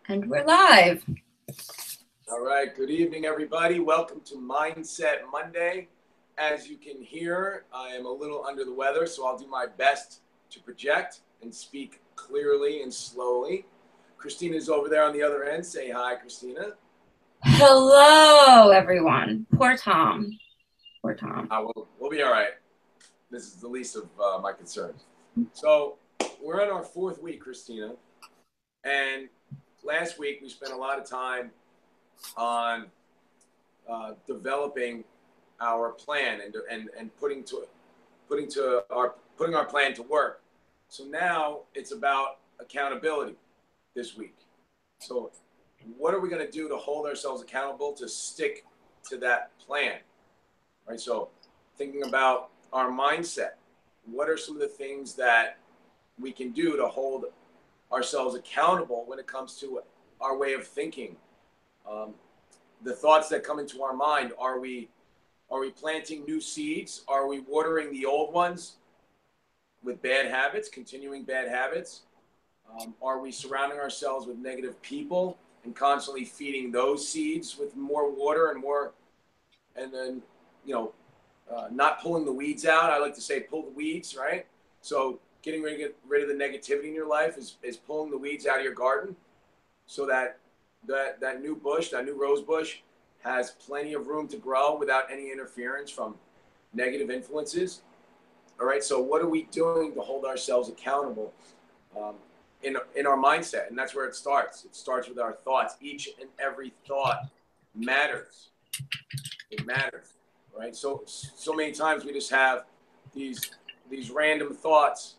And we're live. All right, good evening, everybody. Welcome to Mindset Monday. As you can hear, I am a little under the weather, so I'll do my best to project and speak clearly and slowly. Christina's over there on the other end. Say hi, Cristina. Hello, everyone. Poor Tom. We'll be all right. This is the least of my concerns. So we're in our fourth week, Cristina, and last week we spent a lot of time on developing our plan and putting our plan to work. So now it's about accountability this week. So what are we going to do to hold ourselves accountable to stick to that plan? Right. So thinking about our mindset, what are some of the things that we can do to hold ourselves accountable when it comes to our way of thinking? The thoughts that come into our mind, are we planting new seeds? Are we watering the old ones with bad habits, continuing bad habits? Are we surrounding ourselves with negative people and constantly feeding those seeds with more water and then, not pulling the weeds out? I like to say pull the weeds, right? So getting rid of the negativity in your life is pulling the weeds out of your garden so that new bush, that new rose bush, has plenty of room to grow without any interference from negative influences. All right. So what are we doing to hold ourselves accountable in our mindset? And that's where it starts. It starts with our thoughts. Each and every thought matters. It matters. Right. So many times we just have these random thoughts.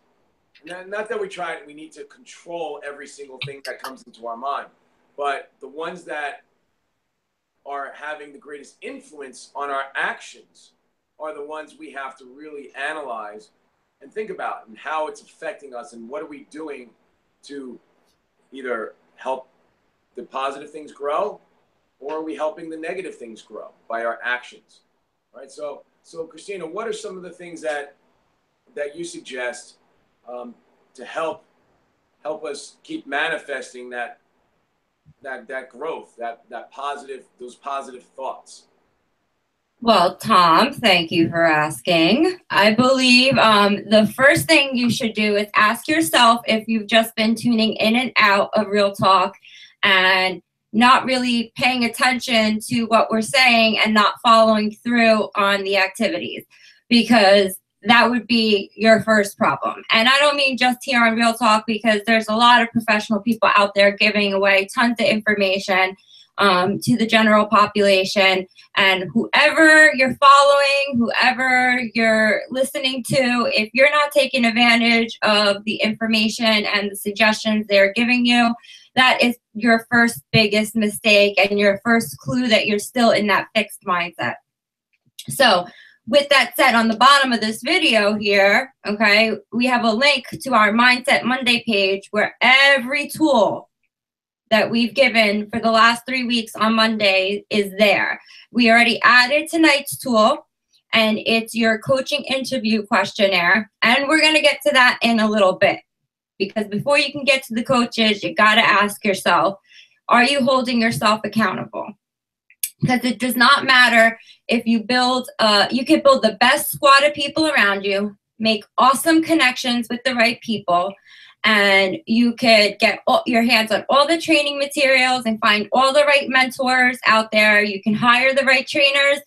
Not that we need to control every single thing that comes into our mind, but the ones that are having the greatest influence on our actions are the ones we have to really analyze and think about, and how it's affecting us, and what are we doing to either help the positive things grow, or are we helping the negative things grow by our actions? Right. So Cristina, what are some of the things that you suggest to help us keep manifesting that growth, those positive thoughts? Well, Tom, thank you for asking. I believe the first thing you should do is ask yourself if you've just been tuning in and out of Real Talk and not really paying attention to what we're saying and not following through on the activities, because that would be your first problem. And I don't mean just here on Real Talk, because there's a lot of professional people out there giving away tons of information to the general population. And whoever you're following, whoever you're listening to, if you're not taking advantage of the information and the suggestions they're giving you, that is your first biggest mistake and your first clue that you're still in that fixed mindset. So with that said, on the bottom of this video here, okay, we have a link to our Mindset Monday page where every tool that we've given for the last 3 weeks on Monday is there. We already added tonight's tool, and it's your coaching interview questionnaire. And we're going to get to that in a little bit, because before you can get to the coaches, you got to ask yourself, are you holding yourself accountable? Because it does not matter if you build, you could build the best squad of people around you, make awesome connections with the right people, and you could get your hands on all the training materials and find all the right mentors out there. You can hire the right trainers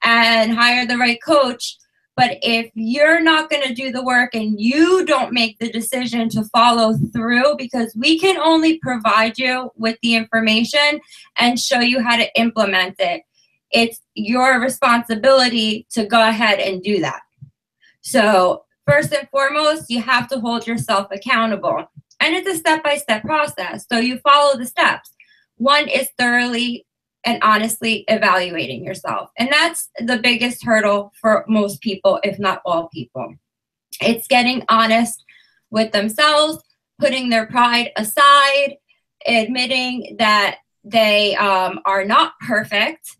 and hire the right coach. But if you're not going to do the work and you don't make the decision to follow through, because we can only provide you with the information and show you how to implement it, it's your responsibility to go ahead and do that. So first and foremost, you have to hold yourself accountable. And it's a step-by-step process. So you follow the steps. One is thoroughly and honestly evaluating yourself. And that's the biggest hurdle for most people, if not all people. It's getting honest with themselves, putting their pride aside, admitting that they are not perfect,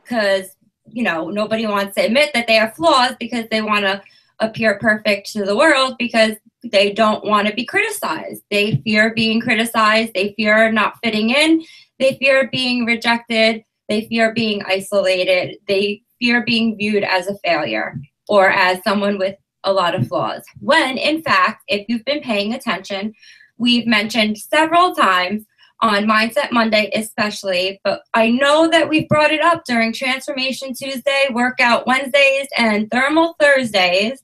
because, you know, nobody wants to admit that they have flaws because they want to appear perfect to the world, because They don't want to be criticized. They fear being criticized. They fear not fitting in. They fear being rejected. They fear being isolated. They fear being viewed as a failure or as someone with a lot of flaws. When, in fact, if you've been paying attention, we've mentioned several times on Mindset Monday especially, but I know that we've brought it up during Transformation Tuesday, Workout Wednesdays, and Thermal Thursdays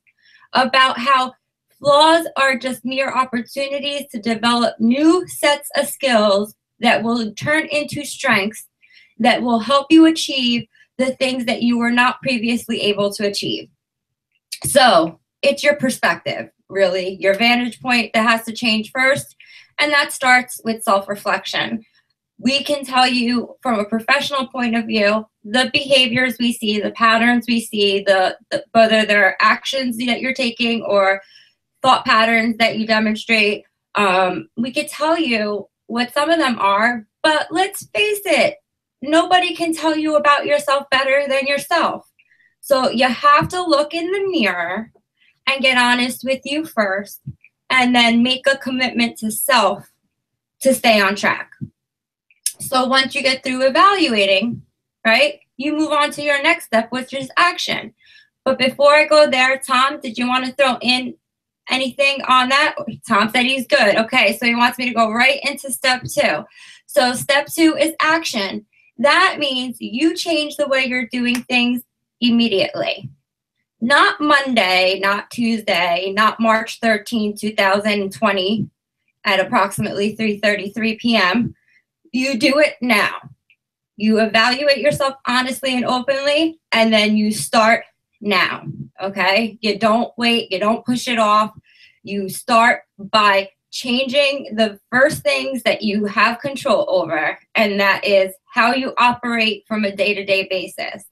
about how flaws are just mere opportunities to develop new sets of skills that will turn into strengths that will help you achieve the things that you were not previously able to achieve. So it's your perspective, really, your vantage point that has to change first. And that starts with self-reflection. We can tell you from a professional point of view, the behaviors we see, the patterns we see, whether they're actions that you're taking or thought patterns that you demonstrate. We could tell you what some of them are, but let's face it, nobody can tell you about yourself better than yourself. So you have to look in the mirror and get honest with you first, and then make a commitment to self to stay on track. So once you get through evaluating, right, you move on to your next step, which is action. But before I go there, Tom, did you want to throw in anything on that? Tom said he's good. Okay, so he wants me to go right into step 2. So step 2 is action. That means you change the way you're doing things immediately. Not Monday, not Tuesday, not March 13, 2020 at approximately 3:33 p.m. You do it now. You evaluate yourself honestly and openly, and then you start now, okay? You don't wait. You don't push it off. You start by changing the first things that you have control over, and that is how you operate from a day-to-day basis.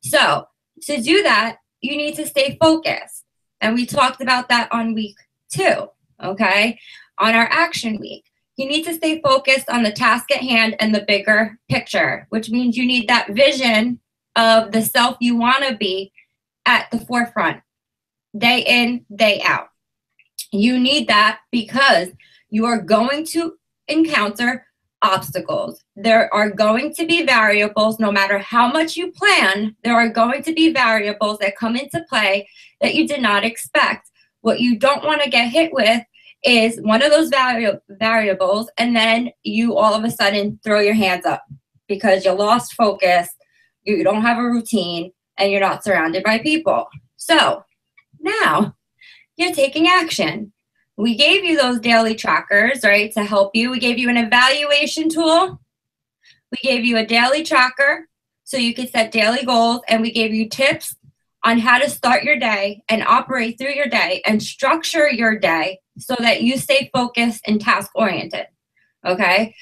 So to do that, you need to stay focused. And we talked about that on week 2, okay? On our action week. You need to stay focused on the task at hand and the bigger picture, which means you need that vision of the self you want to be at the forefront, day in, day out. You need that because you are going to encounter obstacles. There are going to be variables. No matter how much you plan, there are going to be variables that come into play that you did not expect. What you don't want to get hit with is one of those variables, and then you all of a sudden throw your hands up because you lost focus, you don't have a routine, and you're not surrounded by people. So now you're taking action. We gave you those daily trackers, right, to help you. We gave you an evaluation tool. We gave you a daily tracker so you could set daily goals, and we gave you tips on how to start your day and operate through your day and structure your day so that you stay focused and task-oriented, okay?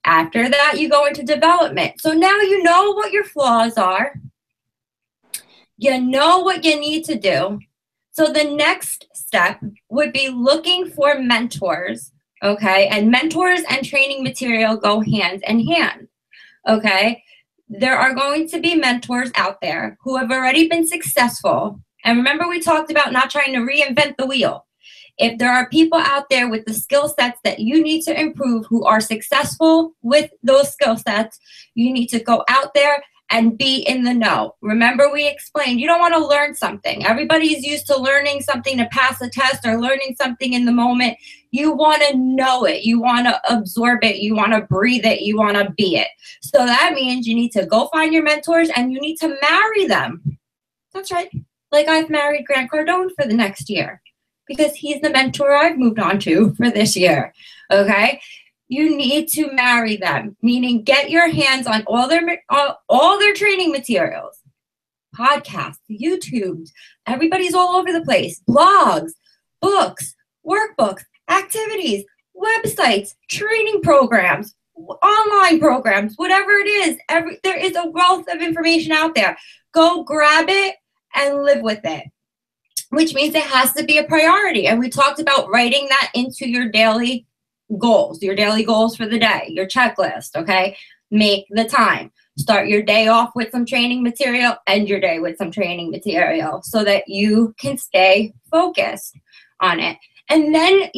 After that, you go into development. So now you know what your flaws are. You know what you need to do. So the next step would be looking for mentors, okay? And mentors and training material go hand in hand, okay? There are going to be mentors out there who have already been successful. And remember, we talked about not trying to reinvent the wheel. If there are people out there with the skill sets that you need to improve who are successful with those skill sets, you need to go out there and be in the know. Remember, we explained you don't want to learn something. Everybody's used to learning something to pass a test or learning something in the moment. You want to know it. You want to absorb it. You want to breathe it. You want to be it. So that means you need to go find your mentors and you need to marry them. That's right. Like I've married Grant Cardone for the next year because he's the mentor I've moved on to for this year. Okay? You need to marry them, meaning get your hands on all their training materials, podcasts, YouTubes. Everybody's all over the place. Blogs, books, workbooks, activities, websites, training programs, online programs, whatever it is. There is a wealth of information out there. Go grab it and live with it, which means it has to be a priority. And we talked about writing that into your daily goals for the day, your checklist, okay? Make the time. Start your day off with some training material, end your day with some training material so that you can stay focused on it. And then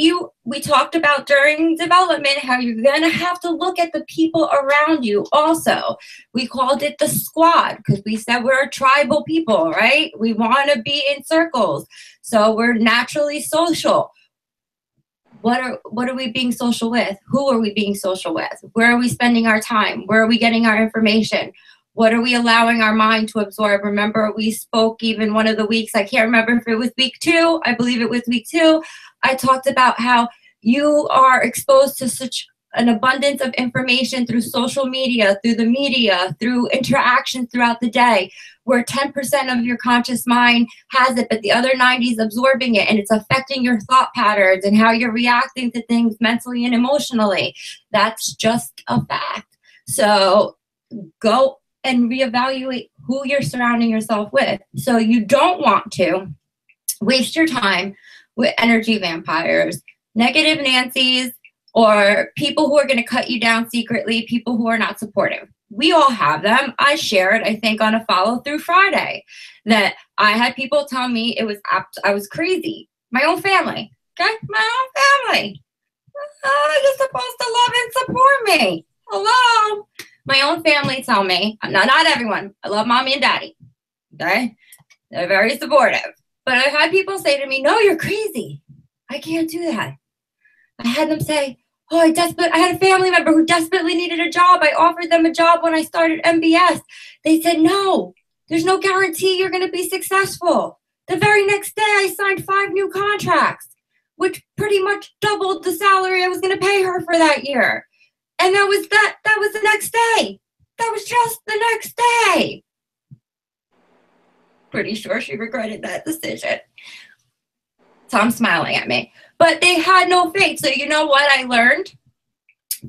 we talked about during development how you're going to have to look at the people around you also. We called it the squad because we said we're a tribal people, right? We want to be in circles. So we're naturally social. What are we being social with? Who are we being social with? Where are we spending our time? Where are we getting our information? What are we allowing our mind to absorb? Remember, we spoke even one of the weeks, I can't remember if it was week 2, I believe it was week 2, I talked about how you are exposed to such an abundance of information through social media, through interactions throughout the day, where 10% of your conscious mind has it, but the other 90 is absorbing it, and it's affecting your thought patterns and how you're reacting to things mentally and emotionally. That's just a fact. So go and reevaluate who you're surrounding yourself with. So you don't want to waste your time with energy vampires, negative Nancy's, or people who are going to cut you down secretly, people who are not supportive. We all have them. I shared, I think, on a follow through Friday that I had people tell me I was crazy. My own family, okay? My own family. You're supposed to love and support me. Hello? My own family tell me, not everyone, I love mommy and daddy, okay? They're very supportive. But I've had people say to me, no, you're crazy. I can't do that. I had them say, oh, I had a family member who desperately needed a job. I offered them a job when I started MBS. They said, no, there's no guarantee you're going to be successful. The very next day, I signed 5 new contracts, which pretty much doubled the salary I was going to pay her for that year. And that was the next day. That was just the next day. Pretty sure she regretted that decision. Tom's smiling at me. But they had no faith. So you know what I learned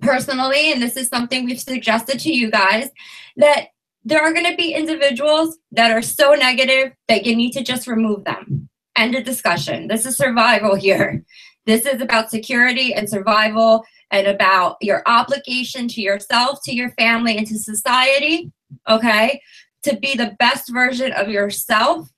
personally, and this is something we've suggested to you guys, that there are going to be individuals that are so negative that you need to just remove them. End of discussion. This is survival here. This is about security and survival and about your obligation to yourself, to your family, and to society, okay, to be the best version of yourself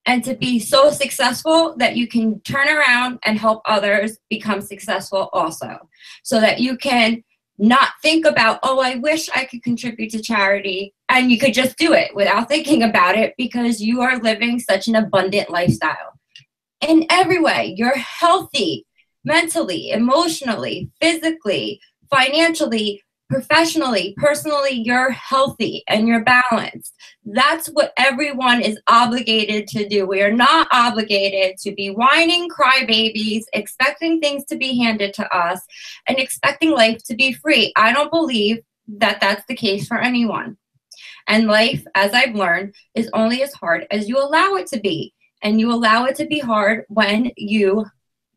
and to be so successful that you can turn around and help others become successful also, so that you can not think about, oh, I wish I could contribute to charity, and you could just do it without thinking about it because you are living such an abundant lifestyle. In every way, you're healthy, mentally, emotionally, physically, financially, professionally, personally, you're healthy and you're balanced. That's what everyone is obligated to do. We are not obligated to be whining crybabies, expecting things to be handed to us, and expecting life to be free. I don't believe that that's the case for anyone. And life, as I've learned, is only as hard as you allow it to be. And you allow it to be hard when you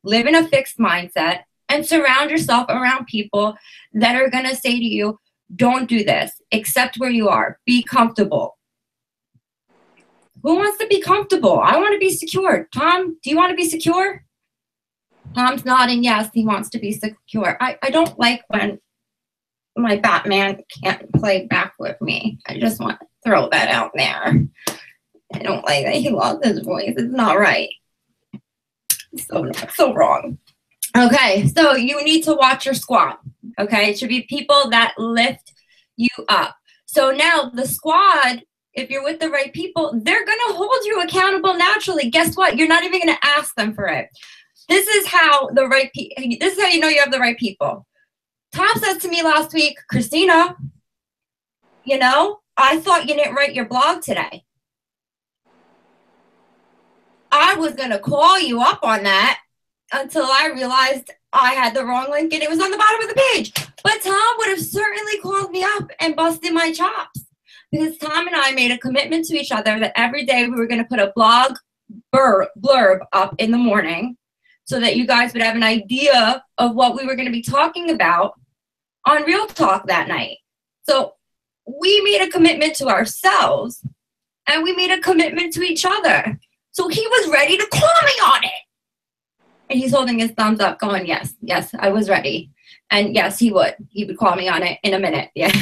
live in a fixed mindset and surround yourself around people that are going to say to you, don't do this, accept where you are, be comfortable. Who wants to be comfortable? I want to be secure. Tom, do you want to be secure? Tom's nodding yes, he wants to be secure. I don't like when my Batman can't play back with me. I just want to throw that out there. I don't like that he lost his voice. It's not right. So wrong. Okay, so you need to watch your squad. Okay, it should be people that lift you up. So now the squad, if you're with the right people, they're gonna hold you accountable naturally. Guess what? You're not even gonna ask them for it. This is how this is how you know you have the right people. Tom says to me last week, Cristina, you know, I thought you didn't write your blog today. I was going to call you up on that until I realized I had the wrong link and it was on the bottom of the page. But Tom would have certainly called me up and busted my chops because Tom and I made a commitment to each other that every day we were going to put a blog blurb up in the morning so that you guys would have an idea of what we were going to be talking about on Real Talk that night. So we made a commitment to ourselves and we made a commitment to each other. So he was ready to call me on it. And he's holding his thumbs up going, yes, I was ready. And yes, he would. He would call me on it in a minute. Yeah.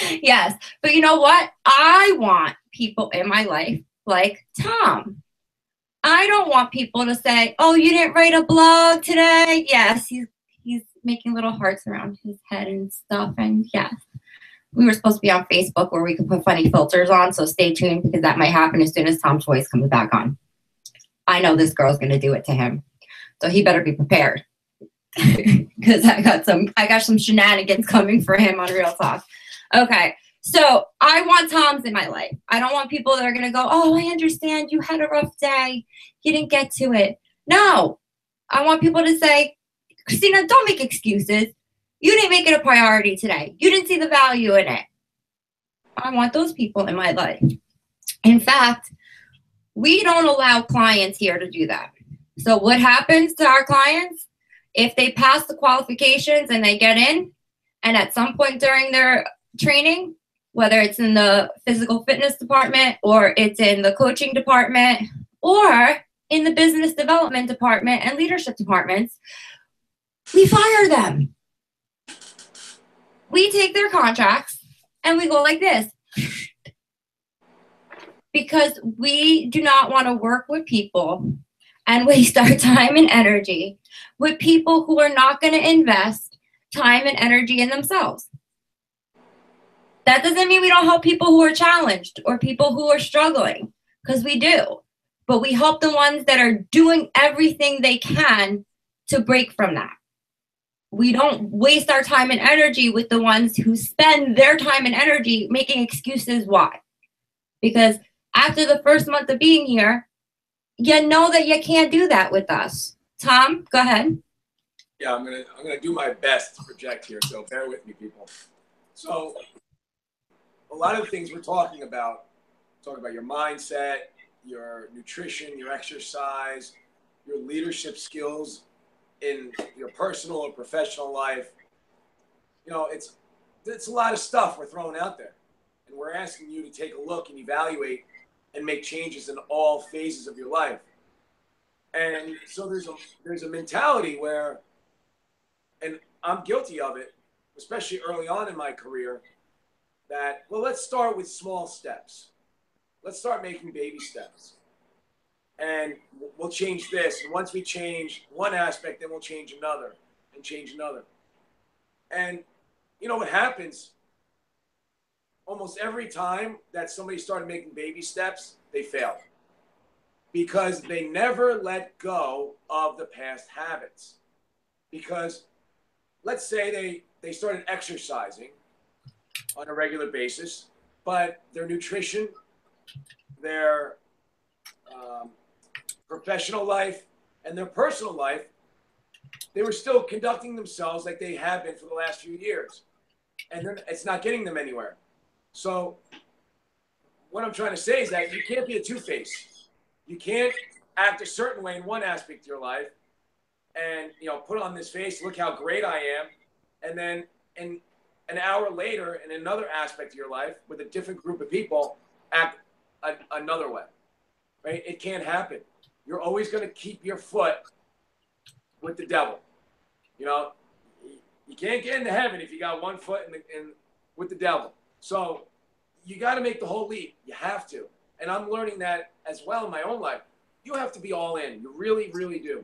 Yes. But you know what? I want people in my life like Tom. I don't want people to say, "Oh, you didn't write a blog today." Yes, he's making little hearts around his head and stuff. And yes, we were supposed to be on Facebook where we could put funny filters on. So stay tuned because that might happen as soon as Tom's voice comes back on. I know this girl's gonna do it to him, so he better be prepared because I got some shenanigans coming for him on Real Talk. Okay. So I want Toms in my life. I don't want people that are going to go, "Oh, I understand. You had a rough day. You didn't get to it." No, I want people to say, "Cristina, don't make excuses. You didn't make it a priority today. You didn't see the value in it." I want those people in my life. In fact, we don't allow clients here to do that. So what happens to our clients? If they pass the qualifications and they get in, and at some point during their training, whether it's in the physical fitness department or it's in the coaching department or in the business development department and leadership departments, we fire them. We take their contracts and we go like this. Because we do not want to work with people and waste our time and energy with people who are not going to invest time and energy in themselves. That doesn't mean we don't help people who are challenged or people who are struggling, because we do. But we help the ones that are doing everything they can to break from that. We don't waste our time and energy with the ones who spend their time and energy making excuses why. Because after the first month of being here, you know that you can't do that with us. Tom, go ahead. Yeah, I'm gonna do my best to project here, so bear with me, people. So a lot of the things we're talking about your mindset, your nutrition, your exercise, your leadership skills in your personal or professional life. You know, it's a lot of stuff we're throwing out there, and we're asking you to take a look and evaluate and make changes in all phases of your life. And so there's a mentality where, and I'm guilty of it, especially early on in my career, that, well, let's start with small steps. Let's start making baby steps. And we'll change this. And once we change one aspect, then we'll change another and change another. And you know what happens? Almost every time that somebody started making baby steps, they failed. Because they never let go of the past habits. Because let's say they started exercising on a regular basis, but their nutrition, their professional life, and their personal life, they were still conducting themselves like they have been for the last few years. And it's not getting them anywhere. So what I'm trying to say is that you can't be a two-face. You can't act a certain way in one aspect of your life and, you know, put on this face, look how great I am, and then in an hour later in another aspect of your life with a different group of people act another way, right? It can't happen. You're always going to keep your foot with the devil. You know, you can't get into heaven if you got one foot with the devil. So you got to make the whole leap. You have to. And I'm learning that as well in my own life. You have to be all in. You really, really do.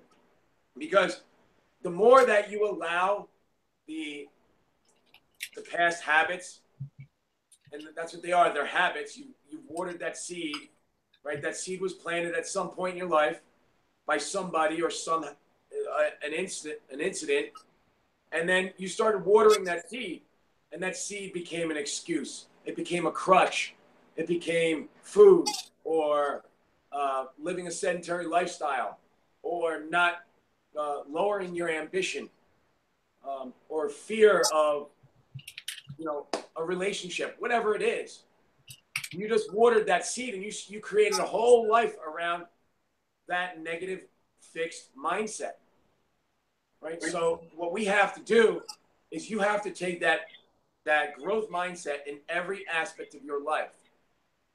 Because the more that you allow the past habits, and that's what they are, they're habits. You've watered that seed, right? That seed was planted at some point in your life by somebody or an incident, and then you started watering that seed, and that seed became an excuse. It became a crutch. It became food, or living a sedentary lifestyle, or not lowering your ambition, or fear of, you know, a relationship, whatever it is. You just watered that seed, and you created a whole life around that negative fixed mindset, right? So what we have to do is you have to take that growth mindset in every aspect of your life,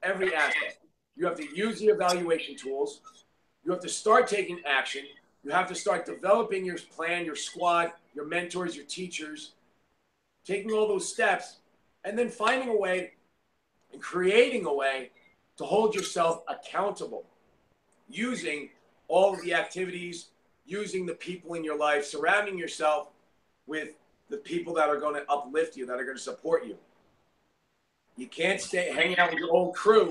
every aspect. You have to use the evaluation tools. You have to start taking action. You have to start developing your plan, your squad, your mentors, your teachers, taking all those steps, and then finding a way and creating a way to hold yourself accountable. using all of the activities, using the people in your life, surrounding yourself with the people that are going to uplift you, that are going to support you. You can't stay hanging out with your old crew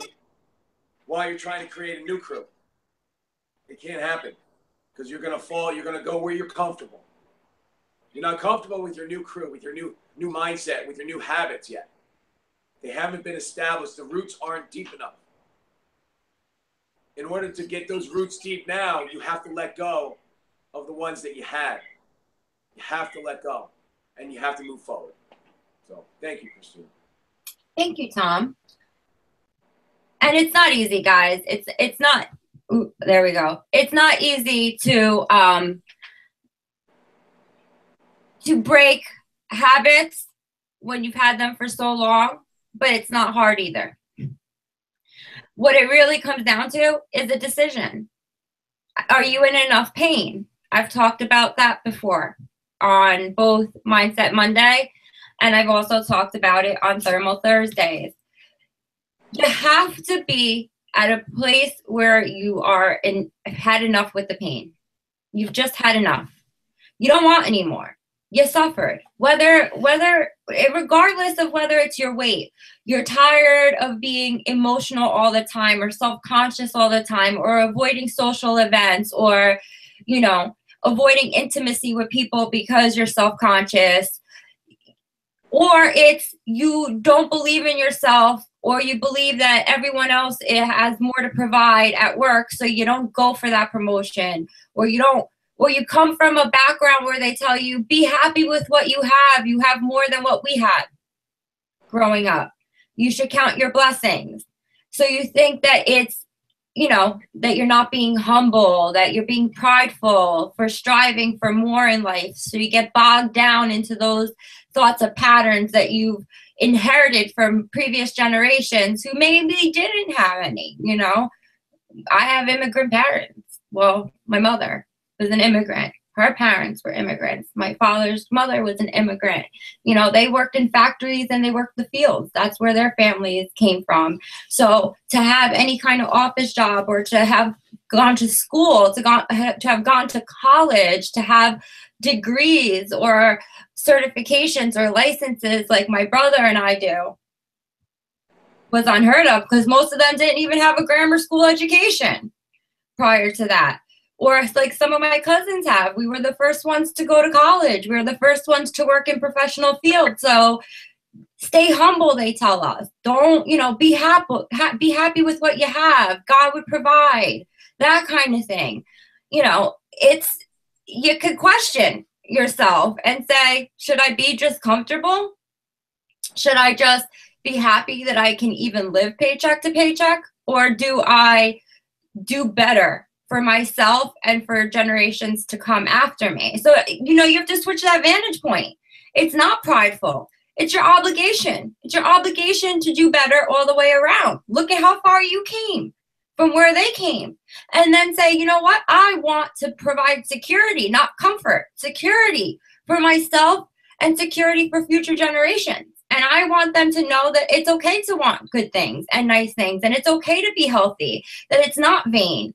while you're trying to create a new crew. It can't happen because you're going to fall. You're going to go where you're comfortable. You're not comfortable with your new crew, with your new mindset, with your new habits yet. They haven't been established. The roots aren't deep enough. In order to get those roots deep now, you have to let go of the ones that you had. You have to let go, and you have to move forward. So thank you, Cristina. Thank you, Tom. And it's not easy, guys. It's not. Ooh, there we go. It's not easy to break habits when you've had them for so long, but it's not hard either. What it really comes down to is a decision. Are you in enough pain? I've talked about that before on both Mindset Monday, and I've also talked about it on Thermal Thursdays. You have to be at a place where you are had enough with the pain. You've just had enough. You don't want any more. You suffered. Regardless of whether it's your weight, you're tired of being emotional all the time or self-conscious all the time or avoiding social events or, avoiding intimacy with people because you're self-conscious, or it's you don't believe in yourself, or you believe that everyone else has more to provide at work, so you don't go for that promotion, or you come from a background where they tell you, be happy with what you have more than what we had growing up. You should count your blessings. So you think that it's, that you're not being humble, that you're being prideful for striving for more in life. So you get bogged down into those thoughts of patterns that you've inherited from previous generations who maybe didn't have any, I have immigrant parents. Well, my mother was an immigrant. Her parents were immigrants. My father's mother was an immigrant. They worked in factories and they worked the fields. That's where their families came from. So to have any kind of office job or to have gone to school, to have gone to college, to have degrees or certifications or licenses like my brother and I do was unheard of, because most of them didn't even have a grammar school education prior to that. Or like some of my cousins have. We were the first ones to go to college. We were the first ones to work in professional fields. So stay humble, they tell us. Don't, be happy with what you have. God would provide. That kind of thing. You could question yourself and say, should I be just comfortable? Should I just be happy that I can even live paycheck to paycheck? Or do I do better for myself and for generations to come after me? So, you have to switch that vantage point. It's not prideful. It's your obligation. It's your obligation to do better all the way around. Look at how far you came from where they came. And then say, you know what? I want to provide security, not comfort. Security for myself and security for future generations. And I want them to know that it's okay to want good things and nice things. And it's okay to be healthy, that it's not vain,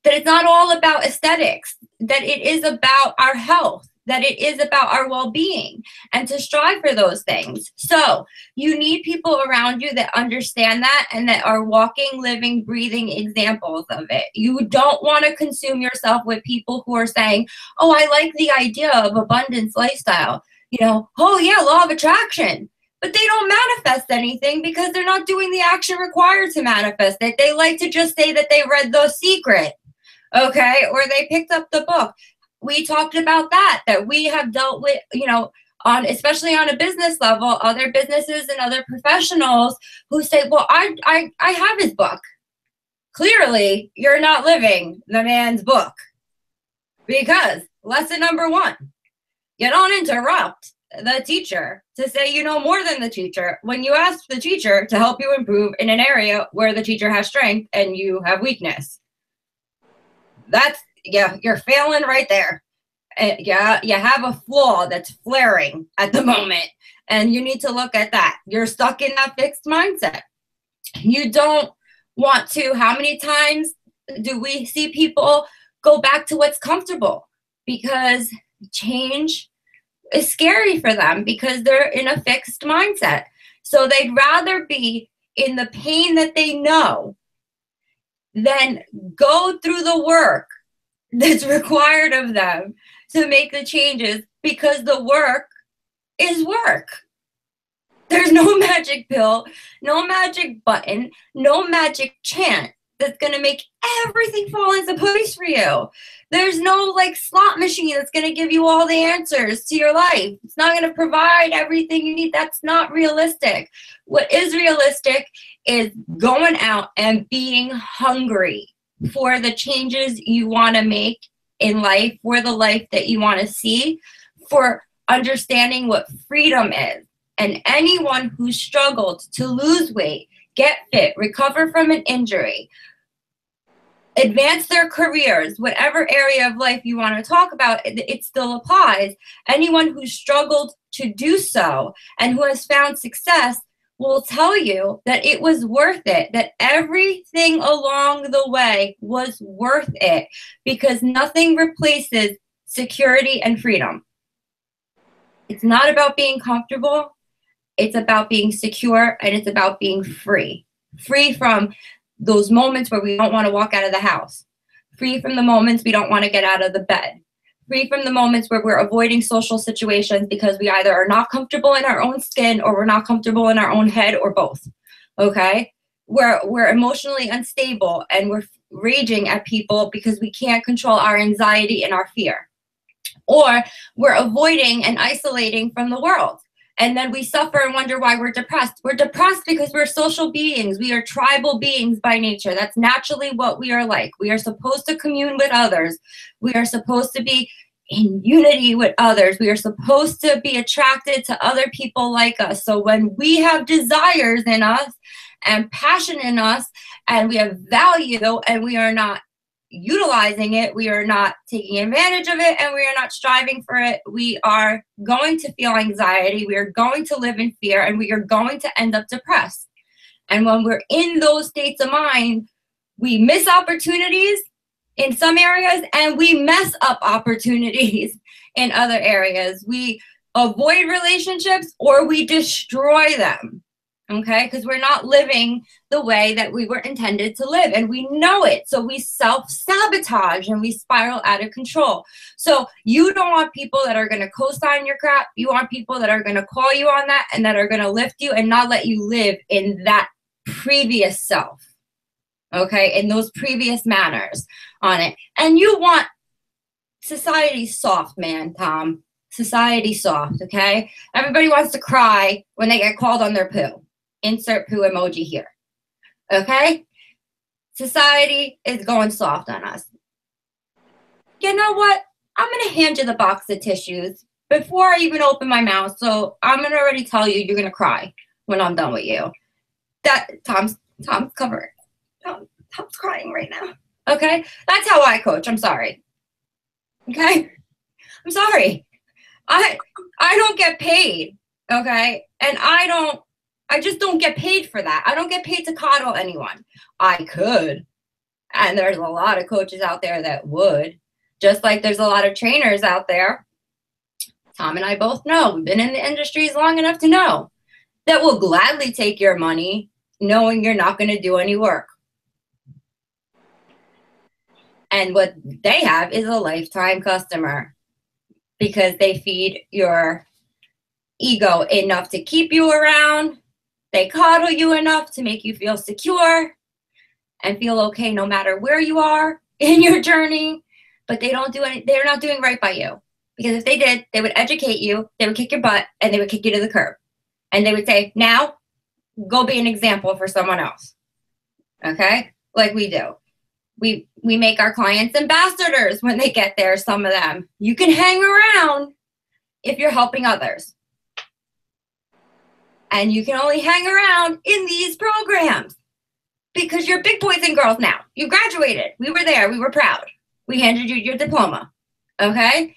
that it's not all about aesthetics, that it is about our health, that it is about our well-being, and to strive for those things. So you need people around you that understand that and that are walking, living, breathing examples of it. You don't want to consume yourself with people who are saying, oh, I like the idea of abundance lifestyle. Oh yeah, law of attraction. But they don't manifest anything because they're not doing the action required to manifest it. They like to just say that they read The Secret. Okay, or they picked up the book. We talked about that we have dealt with, especially on a business level, other businesses and other professionals who say, well, I have his book. Clearly, you're not living the man's book. Because lesson number 1, you don't interrupt the teacher to say you know more than the teacher when you ask the teacher to help you improve in an area where the teacher has strength and you have weakness. You're failing right there. You have a flaw that's flaring at the moment, and you need to look at that. You're stuck in that fixed mindset. You don't want to, how many times do we see people go back to what's comfortable? Because change is scary for them because they're in a fixed mindset. So they'd rather be in the pain that they know than go through the work that's required of them to make the changes, because the work is work. There's no magic pill, no magic button, no magic chant that's going to make everything fall into place for you. There's no like slot machine that's going to give you all the answers to your life. It's not going to provide everything you need. That's not realistic. What is realistic is going out and being hungry for the changes you want to make in life, for the life that you want to see, for understanding what freedom is. And anyone who struggled to lose weight, get fit, recover from an injury, advance their careers, whatever area of life you want to talk about, it still applies. Anyone who struggled to do so and who has found success will tell you that it was worth it, that everything along the way was worth it, because nothing replaces security and freedom. It's not about being comfortable. It's about being secure, and it's about being free. Free from those moments where we don't want to walk out of the house. Free from the moments we don't want to get out of the bed. Free from the moments where we're avoiding social situations because we either are not comfortable in our own skin or we're not comfortable in our own head, or both. Okay? We're emotionally unstable and we're raging at people because we can't control our anxiety and our fear. Or we're avoiding and isolating from the world. And then we suffer and wonder why we're depressed. We're depressed because we're social beings. We are tribal beings by nature. That's naturally what we are like. We are supposed to commune with others. We are supposed to be in unity with others. We are supposed to be attracted to other people like us. So when we have desires in us and passion in us, and we have value and we are not utilizing it, we are not taking advantage of it, and we are not striving for it, we are going to feel anxiety, we are going to live in fear, and we are going to end up depressed. And when we're in those states of mind, we miss opportunities in some areas and we mess up opportunities in other areas. We avoid relationships or we destroy them. Okay, because we're not living the way that we were intended to live, and we know it. So we self-sabotage and we spiral out of control. So you don't want people that are going to co-sign your crap. You want people that are going to call you on that and that are going to lift you and not let you live in that previous self. Okay, in those previous manners on it. And you want society soft, man, Tom. Society soft, okay? Everybody wants to cry when they get called on their poo. Insert poo emoji here. Okay? Society is going soft on us. You know what? I'm going to hand you the box of tissues before I even open my mouth. So I'm going to already tell you you're going to cry when I'm done with you. That Tom's covering. Tom's crying right now. Okay? That's how I coach. I'm sorry. Okay? I'm sorry. I don't get paid. Okay? And I just don't get paid for that. I don't get paid to coddle anyone. I could. And there's a lot of coaches out there that would. Just like there's a lot of trainers out there. Tom and I both know. We've been in the industries long enough to know that will gladly take your money knowing you're not going to do any work. And what they have is a lifetime customer because they feed your ego enough to keep you around. They coddle you enough to make you feel secure and feel okay no matter where you are in your journey. But they're not doing right by you. Because if they did, they would educate you, they would kick your butt, and they would kick you to the curb. And they would say, now, go be an example for someone else. Okay? Like we do. We make our clients ambassadors when they get there, some of them. You can hang around if you're helping others. And you can only hang around in these programs because you're big boys and girls now. You graduated. We were there. We were proud. We handed you your diploma. Okay?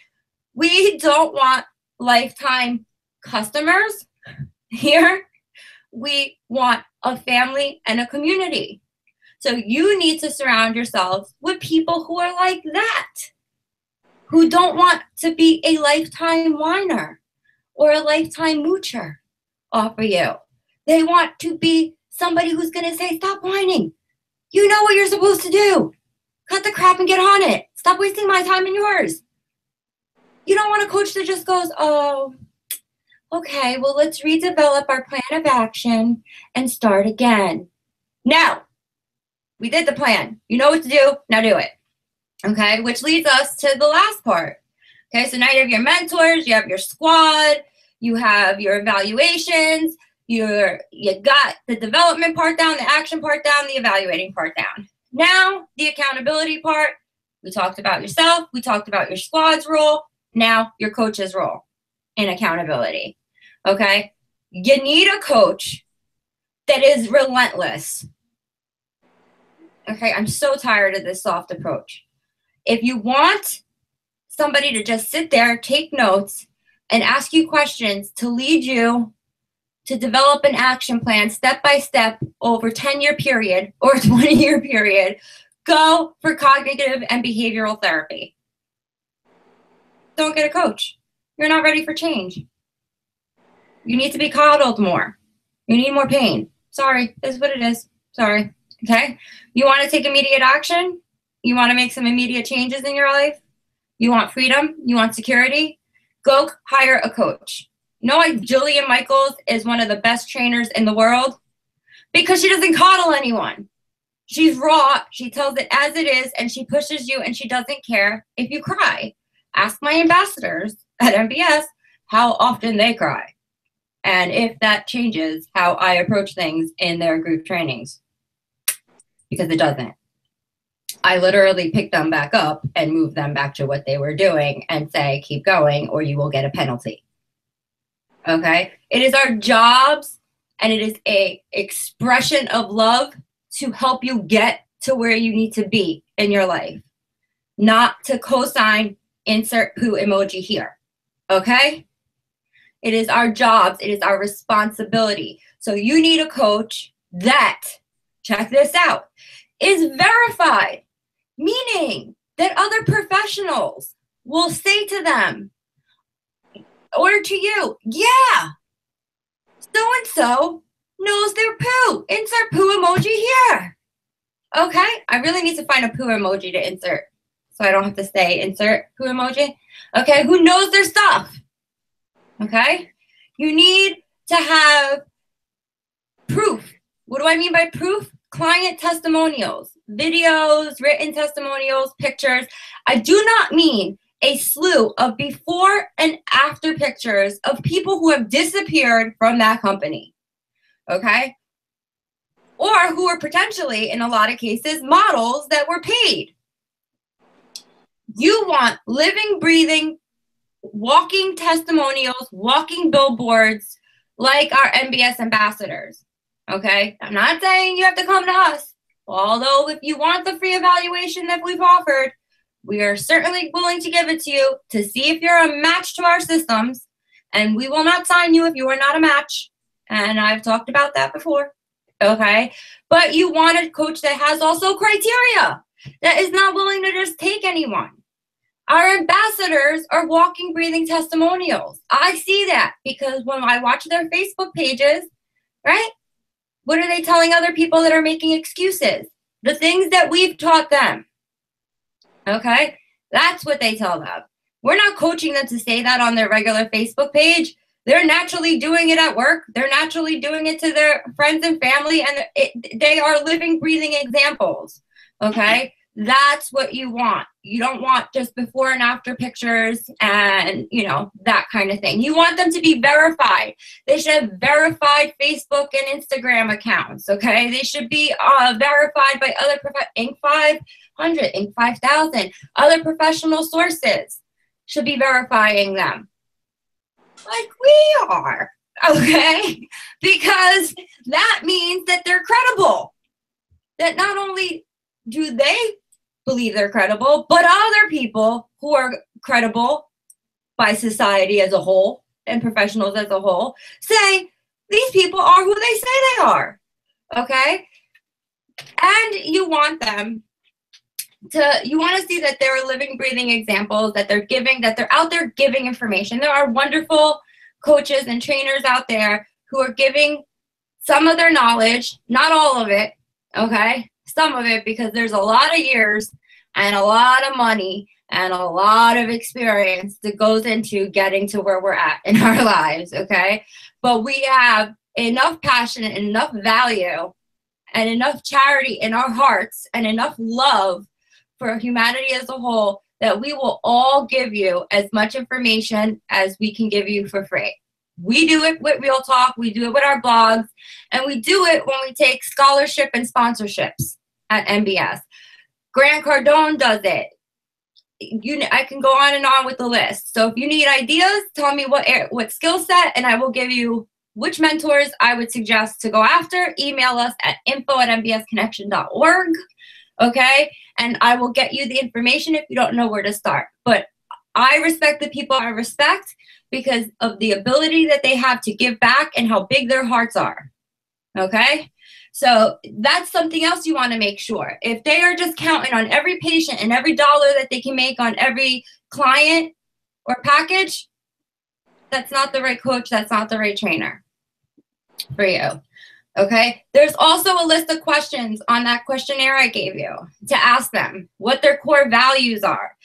We don't want lifetime customers here. We want a family and a community. So you need to surround yourselves with people who are like that, who don't want to be a lifetime whiner or a lifetime moocher off of you. They want to be somebody who's going to say, stop whining. You know what you're supposed to do. Cut the crap and get on it. Stop wasting my time and yours. You don't want a coach that just goes, oh, okay, well, let's redevelop our plan of action and start again. No, we did the plan. You know what to do. Now do it. Okay, which leads us to the last part. Okay, so now you have your mentors, you have your squad, you have your evaluations, you got the development part down, the action part down, the evaluating part down. Now, the accountability part. We talked about yourself, we talked about your squad's role, now your coach's role in accountability. Okay, you need a coach that is relentless. Okay, I'm so tired of this soft approach. If you want somebody to just sit there, take notes, and ask you questions to lead you to develop an action plan step by step over 10-year period or 20-year period, go for cognitive and behavioral therapy. Don't get a coach. You're not ready for change. You need to be coddled more. You need more pain. Sorry, this is what it is. Sorry. Okay? You want to take immediate action? You want to make some immediate changes in your life? You want freedom? You want security? Go hire a coach. You know why Jillian Michaels is one of the best trainers in the world? Because she doesn't coddle anyone. She's raw. She tells it as it is, and she pushes you, and she doesn't care if you cry. Ask my ambassadors at MBS how often they cry, and if that changes how I approach things in their group trainings, because it doesn't. I literally pick them back up and move them back to what they were doing and say, keep going or you will get a penalty. Okay? It is our jobs, and it is a expression of love to help you get to where you need to be in your life, not to co-sign insert poo emoji here. Okay? It is our jobs. It is our responsibility. So you need a coach that, check this out, is verified, meaning that other professionals will say to them or to you, yeah, so-and-so knows their poo. Insert poo emoji here. Okay? I really need to find a poo emoji to insert so I don't have to say insert poo emoji. Okay? Who knows their stuff? Okay? You need to have proof. What do I mean by proof? Client testimonials, videos, written testimonials, pictures. I do not mean a slew of before and after pictures of people who have disappeared from that company, okay? Or who are potentially, in a lot of cases, models that were paid. You want living, breathing, walking testimonials, walking billboards like our MBS ambassadors. Okay, I'm not saying you have to come to us, although if you want the free evaluation that we've offered, we are certainly willing to give it to you to see if you're a match to our systems, and we will not sign you if you are not a match, and I've talked about that before, okay? But you want a coach that has also criteria, that is not willing to just take anyone. Our ambassadors are walking, breathing testimonials. I see that because when I watch their Facebook pages, right? What are they telling other people that are making excuses? The things that we've taught them. Okay? That's what they tell them. We're not coaching them to say that on their regular Facebook page. They're naturally doing it at work. They're naturally doing it to their friends and family, and they are living, breathing examples. Okay? That's what you want. You don't want just before and after pictures and, you know, that kind of thing. You want them to be verified. They should have verified Facebook and Instagram accounts, okay? They should be verified by other Inc. 500, Inc. 5000. Other professional sources should be verifying them. Like we are, okay? Because that means that they're credible. That not only do they believe they're credible, but other people who are credible by society as a whole and professionals as a whole say these people are who they say they are. Okay? And you want them you want to see that they're living, breathing examples, that they're out there giving information. There are wonderful coaches and trainers out there who are giving some of their knowledge, not all of it, okay? Some of it, because there's a lot of years and a lot of money and a lot of experience that goes into getting to where we're at in our lives, okay? But we have enough passion and enough value and enough charity in our hearts and enough love for humanity as a whole that we will all give you as much information as we can give you for free. We do it with Real Talk, we do it with our blogs, and we do it when we take scholarship and sponsorships at MBS. Grant Cardone does it. I can go on and on with the list. So if you need ideas, tell me what skill set, and I will give you which mentors I would suggest to go after. Email us at info@mbsconnection.org, okay? And I will get you the information if you don't know where to start. But I respect the people I respect because of the ability that they have to give back and how big their hearts are, okay? So that's something else you want to make sure. If they are just counting on every patient and every dollar that they can make on every client or package, that's not the right coach, that's not the right trainer for you. Okay, there's also a list of questions on that questionnaire I gave you to ask them what their core values are.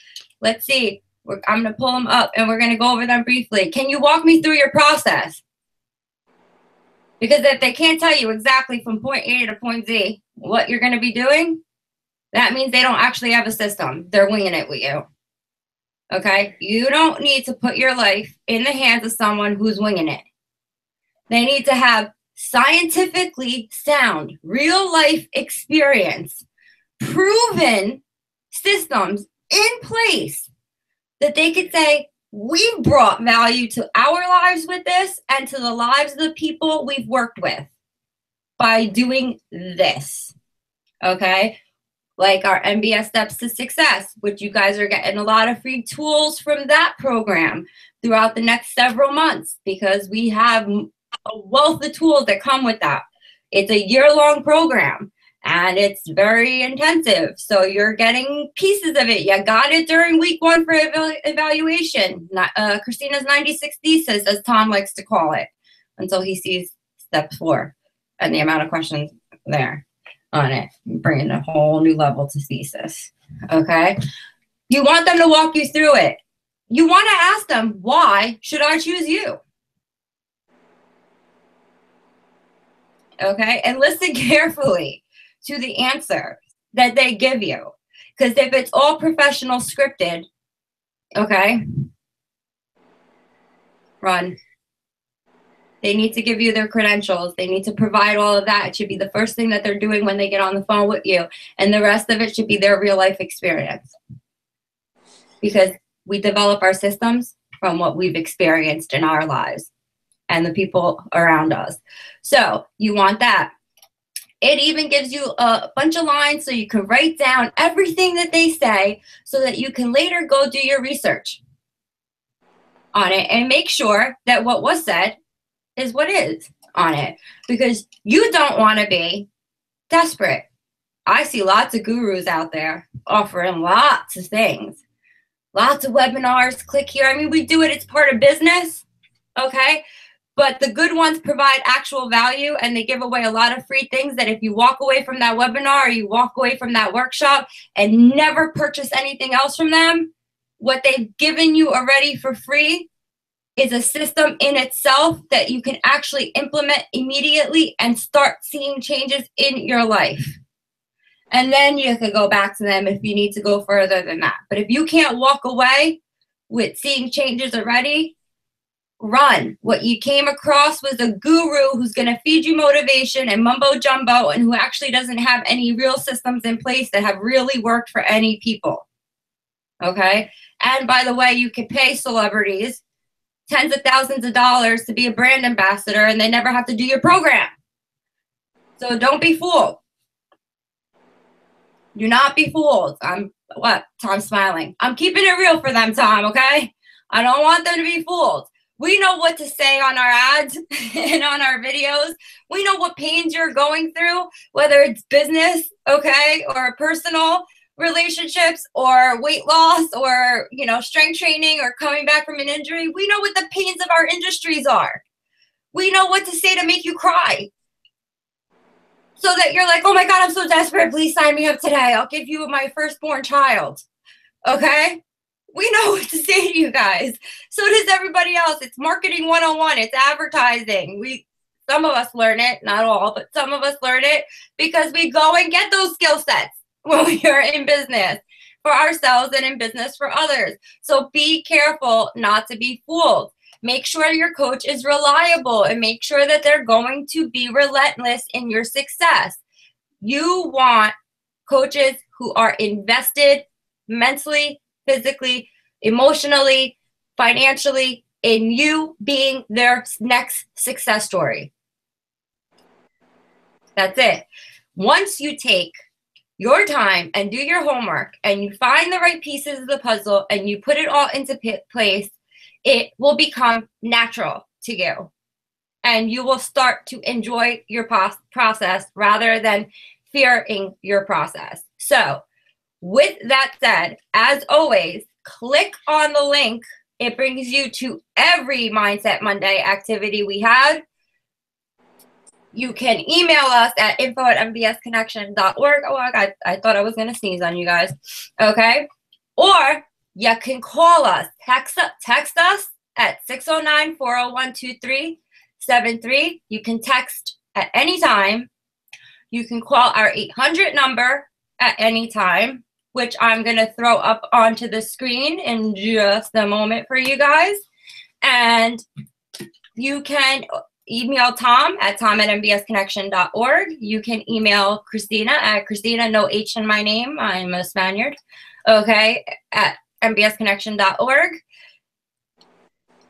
Let's see, I'm going to pull them up and we're going to go over them briefly. Can you walk me through your process? Because if they can't tell you exactly from point A to point Z what you're going to be doing, that means they don't actually have a system. They're winging it with you. Okay, you don't need to put your life in the hands of someone who's winging it. They need to have scientifically sound, real life experience, proven systems in place that they could say, we've brought value to our lives with this and to the lives of the people we've worked with by doing this, okay? Like our MBS Steps to Success, which you guys are getting a lot of free tools from that program throughout the next several months because we have a wealth of tools that come with that. It's a year-long program and it's very intensive. So you're getting pieces of it. You got it during week 1 for evaluation. Christina's 96 thesis, as Tom likes to call it, until he sees step 4 and the amount of questions there on it, bringing a whole new level to thesis. Okay. You want them to walk you through it. You want to ask them, why should I choose you? Okay, and listen carefully to the answer that they give you. Because if it's all professional scripted, okay, run. They need to give you their credentials. They need to provide all of that. It should be the first thing that they're doing when they get on the phone with you. And the rest of it should be their real life experience. Because we develop our systems from what we've experienced in our lives and the people around us. So you want that. It even gives you a bunch of lines so you can write down everything that they say so that you can later go do your research on it and make sure that what was said is what is on it, because you don't want to be desperate. I see lots of gurus out there offering lots of things, lots of webinars, click here. I mean, we do it, it's part of business, okay? But the good ones provide actual value and they give away a lot of free things that if you walk away from that webinar or you walk away from that workshop and never purchase anything else from them, what they've given you already for free is a system in itself that you can actually implement immediately and start seeing changes in your life. And then you can go back to them if you need to go further than that. But if you can't walk away with seeing changes already, run. What you came across was a guru who's going to feed you motivation and mumbo jumbo and who actually doesn't have any real systems in place that have really worked for any people. Okay? And by the way, you can pay celebrities tens of thousands of dollars to be a brand ambassador and they never have to do your program. So don't be fooled. Do not be fooled. Tom's smiling. I'm keeping it real for them, Tom, okay? I don't want them to be fooled. We know what to say on our ads and on our videos. We know what pains you're going through, whether it's business, okay, or personal relationships or weight loss or, you know, strength training or coming back from an injury. We know what the pains of our industries are. We know what to say to make you cry. So that you're like, oh my God, I'm so desperate. Please sign me up today. I'll give you my firstborn child. Okay? We know what to say to you guys. So does everybody else. It's marketing 101. It's advertising. Some of us learn it, not all, but some of us learn it because we go and get those skill sets when we are in business for ourselves and in business for others. So be careful not to be fooled. Make sure your coach is reliable and make sure that they're going to be relentless in your success. You want coaches who are invested mentally, physically, emotionally, financially in you being their next success story. That's it. Once you take your time and do your homework and you find the right pieces of the puzzle and you put it all into place, it will become natural to you. And you will start to enjoy your process rather than fearing your process. So with that said, as always, click on the link. It brings you to every Mindset Monday activity we have. You can email us at info@mbsconnection.org. Oh my God, I thought I was going to sneeze on you guys. Okay. Or you can call us, text us at 609-401-2373. You can text at any time. You can call our 800 number at any time, which I'm going to throw up onto the screen in just a moment for you guys. And you can email Tom at tom@mbsconnection.org. You can email Cristina at Cristina, no H in my name. I'm a Spaniard. Okay, at mbsconnection.org.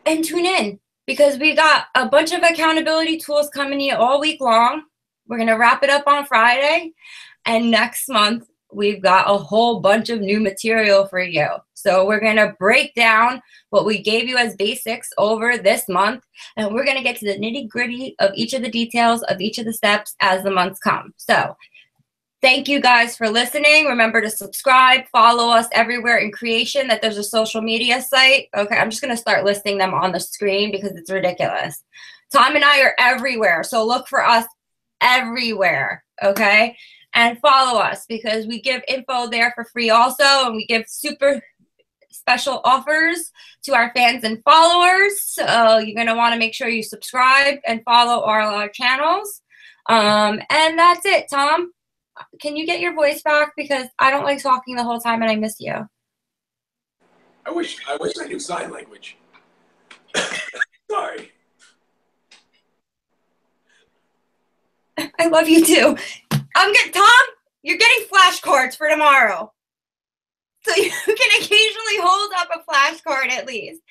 And tune in because we got a bunch of accountability tools coming to you all week long. We're going to wrap it up on Friday. And next month, we've got a whole bunch of new material for you. So we're going to break down what we gave you as basics over this month. And we're going to get to the nitty-gritty of each of the details of each of the steps as the months come. So thank you guys for listening. Remember to subscribe, follow us everywhere in creation that there's a social media site. Okay, I'm just going to start listing them on the screen because it's ridiculous. Tom and I are everywhere. So look for us everywhere. Okay. And follow us because we give info there for free also. And we give super special offers to our fans and followers. So you're going to want to make sure you subscribe and follow all our channels. And that's it, Tom. Can you get your voice back? Because I don't like talking the whole time and I miss you. I wish I knew sign language. Sorry. I love you too. Tom, you're getting flashcards for tomorrow. So you can occasionally hold up a flashcard at least.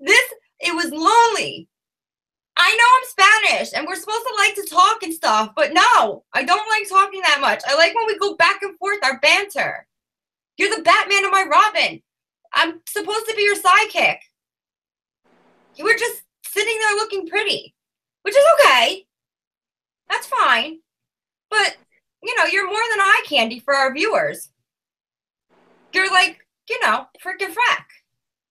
It was lonely. I know I'm Spanish and we're supposed to like to talk and stuff, but no, I don't like talking that much. I like when we go back and forth, our banter. You're the Batman and my Robin. I'm supposed to be your sidekick. You were just sitting there looking pretty, which is okay. That's fine. But, you know, you're more than eye candy for our viewers. You're like, you know, freaking frack.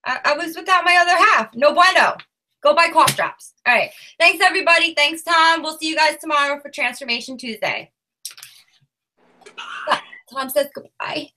I was without my other half. No bueno. Go buy cough drops. All right. Thanks, everybody. Thanks, Tom. We'll see you guys tomorrow for Transformation Tuesday. Tom says goodbye.